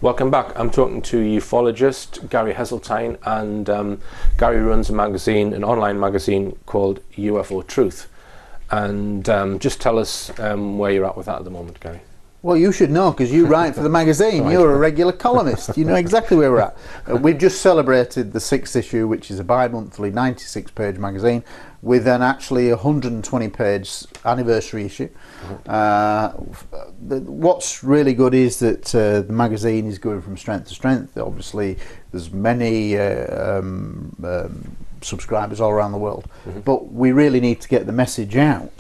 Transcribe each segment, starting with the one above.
Welcome back. I'm talking to ufologist Gary Heseltine, and Gary runs a magazine, an online magazine called UFO Truth. And just tell us where you're at with that at the moment, Gary. Well, you should know because you write for the magazine. Right. You're a regular columnist. You know exactly where we're at. We've just celebrated the 6th issue, which is a bi-monthly 96-page magazine with an actually 120-page anniversary issue. What's really good is that the magazine is going from strength to strength. Obviously, there's many subscribers all around the world, but we really need to get the message out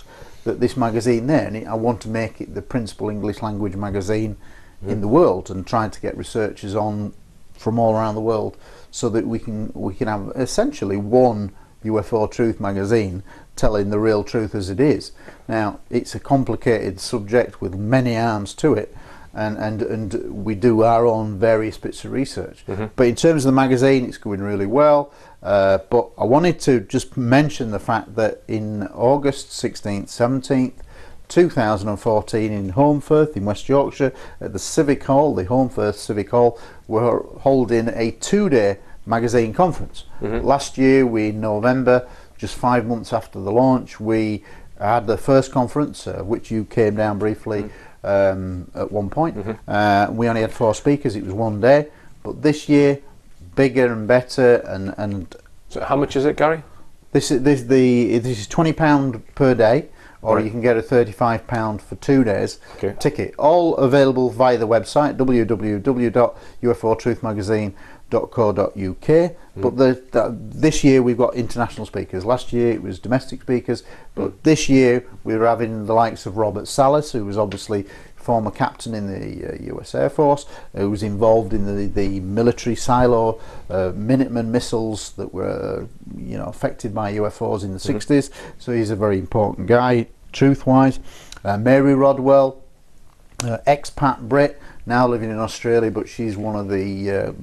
that this magazine there, and I want to make it the principal English language magazine in the world, and trying to get researchers on from all around the world so that we can have essentially one UFO Truth magazine telling the real truth as it is. Now, it's a complicated subject with many arms to it, and we do our own various bits of research. But in terms of the magazine, it's going really well. But I wanted to just mention the fact that in August 16th, 17th, 2014 in Holmfirth in West Yorkshire at the Civic Hall, the Holmfirth Civic Hall, we're holding a 2-day magazine conference. Last year, in November, just 5 months after the launch, we had the first conference, which you came down briefly at one point. We only had 4 speakers. It was 1 day, but this year, bigger and better. And so, how much is it, Gary? This is £20 per day, or you can get a £35 for 2 days ticket. All available via the website www.ufotruthmagazine.co.uk. But this year we've got international speakers. Last year it was domestic speakers, but this year we're having the likes of Robert Salas, who was obviously former captain in the US Air Force, who was involved in the military silo Minuteman missiles that were affected by UFOs in the 60s. So he's a very important guy, truth-wise. Mary Rodwell, expat Brit, now living in Australia, but she's one of the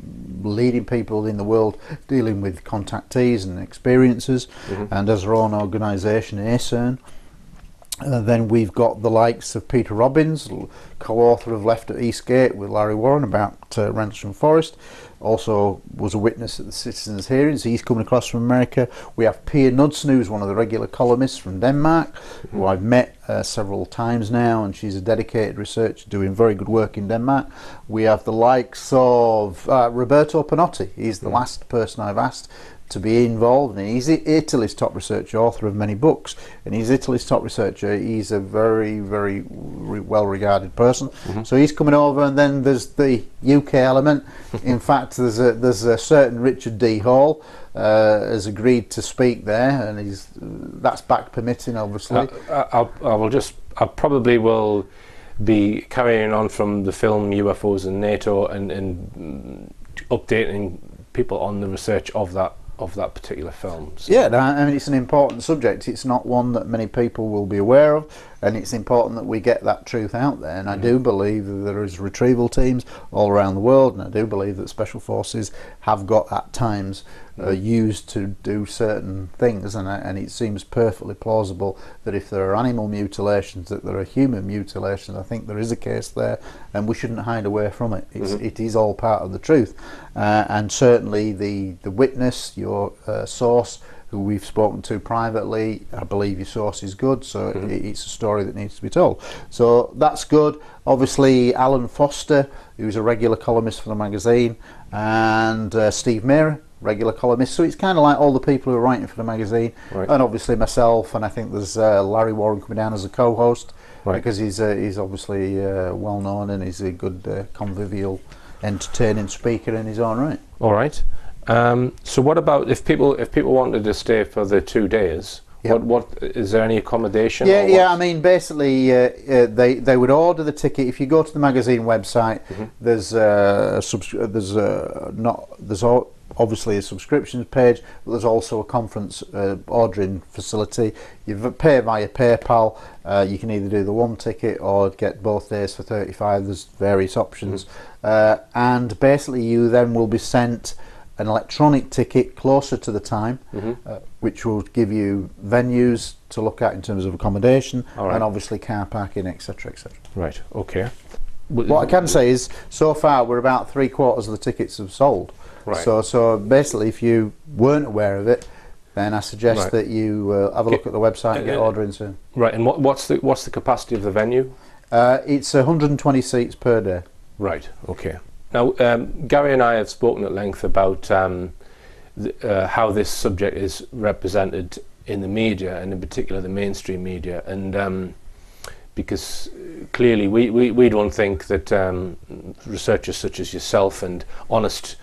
leading people in the world dealing with contactees and experiences, and has her own organisation, ACERN. Then we've got the likes of Peter Robbins, co-author of Left at Eastgate with Larry Warren about Rendlesham Forest. Also was a witness at the citizens' hearings. He's coming across from America. We have Pia Knudsen, who's one of the regular columnists from Denmark, who I've met several times now, and she's a dedicated researcher doing very good work in Denmark. We have the likes of Roberto Panotti. He's the last person I've asked to be involved, and he's Italy's top researcher, author of many books, and he's Italy's top researcher. He's a very, very well regarded person. So he's coming over, and then there's the UK element. In fact, there's a certain Richard D. Hall has agreed to speak there, and that's back permitting, obviously. I probably will be carrying on from the film UFOs and NATO and updating people on the research of that particular film. So. Yeah, I mean, it's an important subject. It's not one that many people will be aware of, and it's important that we get that truth out there. And I do believe that there is retrieval teams all around the world, and I do believe that special forces have got at times used to do certain things, and it seems perfectly plausible that if there are animal mutilations, that there are human mutilations. I think there is a case there, and we shouldn't hide away from it. It is all part of the truth, and certainly the witness, your source, who we've spoken to privately, I believe your source is good, so it's a story that needs to be told. So that's good. Obviously, Alan Foster, who's a regular columnist for the magazine, and Steve Mera, regular columnist. So it's kind of like all the people who are writing for the magazine, and obviously myself, and I think there's Larry Warren coming down as a co-host, because he's obviously well known, and he's a good convivial, entertaining speaker in his own right. All right. So what about if people wanted to stay for the 2 days? What is there any accommodation? Yeah. I mean, basically, they would order the ticket. If you go to the magazine website, there's obviously a subscriptions page, but there's also a conference ordering facility. You pay via PayPal. You can either do the one ticket or get both days for $35. There's various options, and basically you then will be sent an electronic ticket closer to the time, which will give you venues to look at in terms of accommodation, and obviously car parking, etc., etc. Right. Okay. What I can say is, so far we're about 3/4 of the tickets have sold. Right. So basically, if you weren't aware of it, then I suggest that you have a look at the website and get ordering soon. Right. And what's the capacity of the venue? It's 120 seats per day. Right. Okay. Now, Gary and I have spoken at length about how this subject is represented in the media, and in particular the mainstream media, and because clearly we don't think that researchers such as yourself and honest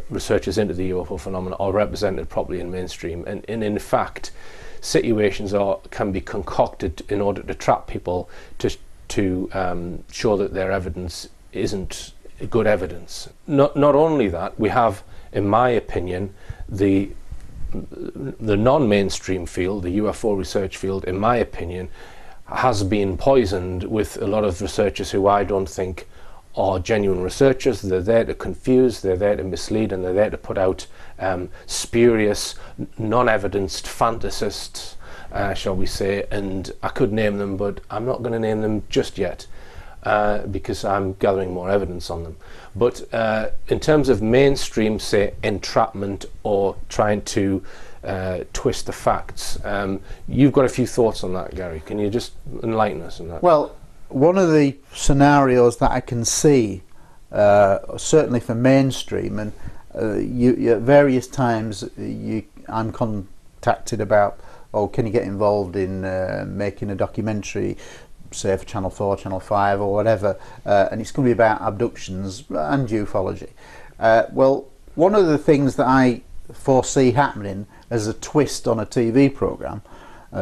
researchers into the UFO phenomena are represented properly in mainstream, and in fact situations can be concocted in order to trap people to show that their evidence isn't good evidence. Not only that, we have, in my opinion, the non-mainstream field, the UFO research field, in my opinion, has been poisoned with a lot of researchers who I don't think are genuine researchers. They're there to confuse, they're there to mislead, and they're there to put out spurious, non-evidenced fantasists, shall we say, and I could name them, but I'm not going to name them just yet because I'm gathering more evidence on them. But in terms of mainstream, say, entrapment or trying to twist the facts, you've got a few thoughts on that, Gary. Can you just enlighten us on that? Well, one of the scenarios that I can see, certainly for mainstream, and at various times I'm contacted about, oh, can you get involved in making a documentary, say for Channel 4, Channel 5 or whatever, and it's going to be about abductions and ufology. Well, one of the things that I foresee happening as a twist on a TV programme,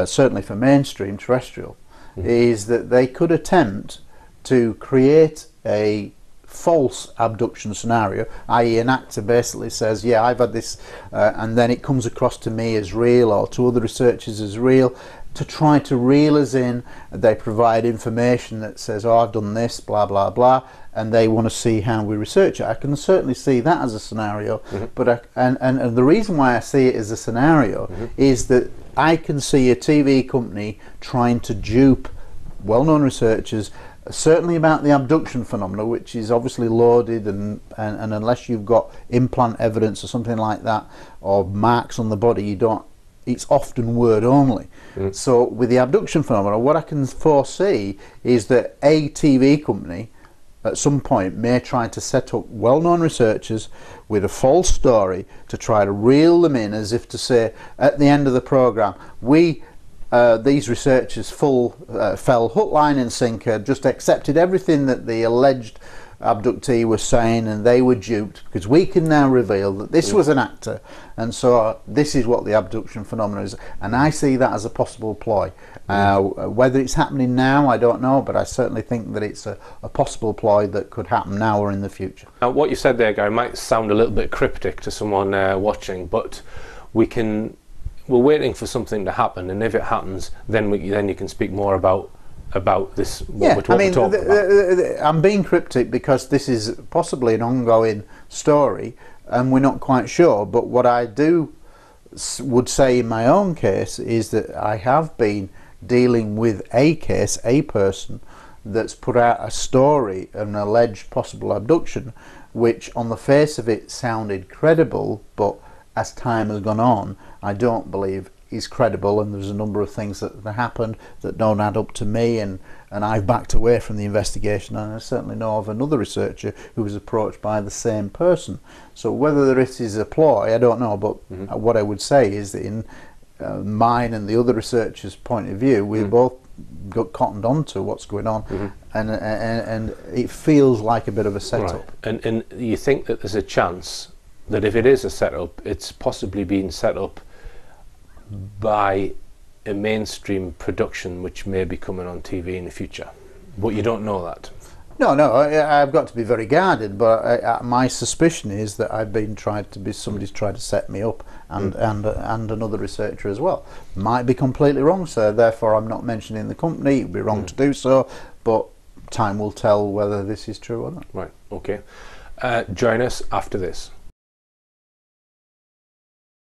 certainly for mainstream terrestrial, is that they could attempt to create a false abduction scenario, i.e. an actor basically says, yeah, I've had this, and then it comes across to me as real or to other researchers as real, to try to reel us in. They provide information that says, oh, I've done this, blah, blah, blah, and they want to see how we research it. I can certainly see that as a scenario, but and the reason why I see it as a scenario is that I can see a TV company trying to dupe well-known researchers, certainly about the abduction phenomena, which is obviously loaded, and unless you've got implant evidence or something like that, or marks on the body, you don't. It's often word only. So with the abduction phenomena, what I can foresee is that a TV company at some point may try to set up well-known researchers with a false story to try to reel them in, as if to say at the end of the programme, these researchers fell hook, line and sinker, just accepted everything that the alleged abductee was saying, and they were duped, because we can now reveal that this was an actor, and so this is what the abduction phenomenon is. And I see that as a possible ploy. Whether it's happening now, I don't know, but I certainly think that it's a possible ploy that could happen now or in the future. Now, what you said there, Gary, might sound a little bit cryptic to someone watching, but we're waiting for something to happen, and if it happens, then you can speak more about this. I'm being cryptic because this is possibly an ongoing story, and we're not quite sure. But what I would say in my own case is that I have been dealing with a case, a person that's put out a story, an alleged possible abduction, which on the face of it sounded credible, but as time has gone on, I don't believe is credible, and there's a number of things that happened that don't add up to me, and I've backed away from the investigation. And I certainly know of another researcher who was approached by the same person. So whether this is a ploy, I don't know, but what I would say is that in mine and the other researchers' point of view, we both got cottoned on to what's going on, and it feels like a bit of a setup. Right. And you think that there's a chance that if it is a setup, it's possibly being set up by a mainstream production which may be coming on TV in the future, but you don't know that? No, I've got to be very guarded, but my suspicion is that somebody's tried to set me up, and another researcher as well. Might be completely wrong, so therefore I'm not mentioning the company. It would be wrong to do so, but time will tell whether this is true or not. Right, okay. Join us after this.